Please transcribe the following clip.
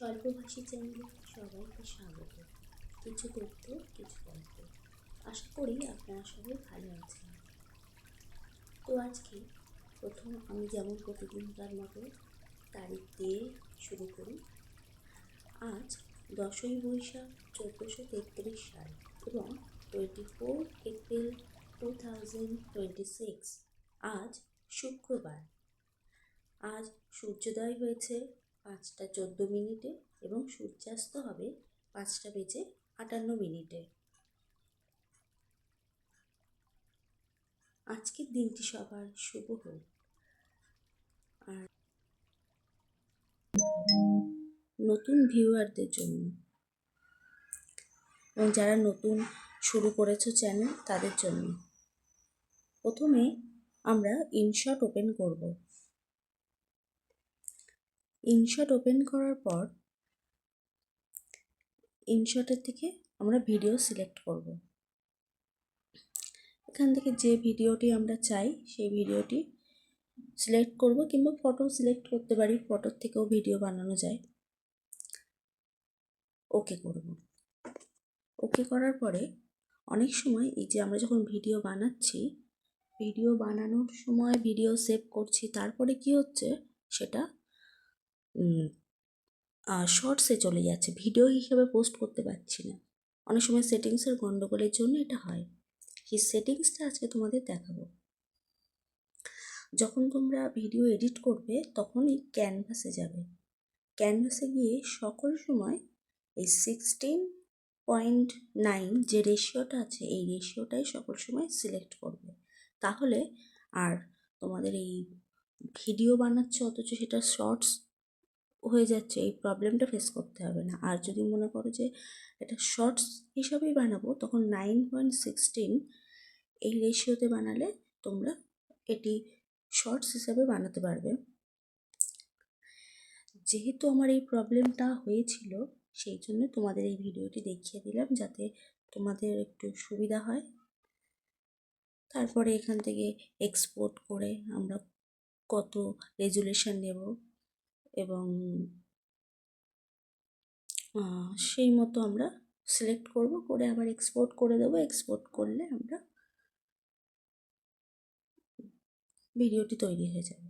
স্বল্পভাষী চ্যানেলে সবাইকে স্বাগত। কিছু তথ্য, কিছু গল্প। আশা করি আপনারা সবাই ভালো আছেন। তো আজকে আমি যেমন প্রতিদিনকার মতো তারিখ দিয়ে শুরু করি। আজ 10ই বৈশাখ 1433 সাল এবং 24 এপ্রিল 2026। আজ শুক্রবার। আজ সূর্যোদয় হয়েছে 5টা 14 মিনিটে এবং সূর্যাস্ত হবে 5টা বেজে 58 মিনিটে। আজকের দিনটি সবার শুভ হোক। আর নতুন ভিউয়ারদের জন্য এবং যারা নতুন শুরু করেছো চ্যানেল তাদের জন্য প্রথমে আমরা ইনশট ওপেন করব। ইনশট ওপেন করার পর ইনশটের থেকে আমরা ভিডিও সিলেক্ট করব। এখান থেকে যে ভিডিওটি আমরা চাই সেই ভিডিওটি সিলেক্ট করব, কিংবা ফটো সিলেক্ট করতে পারি, ফটোর থেকেও ভিডিও বানানো যায়। ওকে করব। ওকে করার পরে অনেক সময় এই যে আমরা যখন ভিডিও বানাচ্ছি, ভিডিও বানানোর সময় ভিডিও সেভ করছি, তারপরে কি হচ্ছে সেটা শর্টসে চলে যাচ্ছে, ভিডিও হিসেবে পোস্ট করতে পারছি না। অনেক সময় সেটিংসের গণ্ডগোলের জন্য এটা হয়। সেই সেটিংসটা আজকে তোমাদের দেখাবো। যখন তোমরা ভিডিও এডিট করবে তখন এই ক্যানভাসে যাবে। ক্যানভাসে গিয়ে সকল সময় এই 16.9 যে রেশিওটা আছে এই রেশিওটাই সকল সময় সিলেক্ট করবে। তাহলে আর তোমাদের এই ভিডিও বানাচ্ছে অথচ সেটা শর্টস হয়ে যাচ্ছে, এই প্রবলেমটা ফেস করতে হবে না। আর যদি মনে করো যে এটা শর্টস হিসাবেই বানাবো, তখন 9.16 এই রেশিওতে বানালে তোমরা এটি শর্টস হিসাবে বানাতে পারবে। যেহেতু আমার এই প্রবলেমটা হয়েছিল, সেই জন্য তোমাদের এই ভিডিওটি দেখিয়ে দিলাম যাতে তোমাদের একটু সুবিধা হয়। তারপরে এখান থেকে এক্সপোর্ট করে আমরা কত রেজুলেশন নেব এবং সেই মতো আমরা সিলেক্ট করব, করে আবার এক্সপোর্ট করে দেবো। এক্সপোর্ট করলে আমরা ভিডিওটি তৈরি হয়ে যাবে।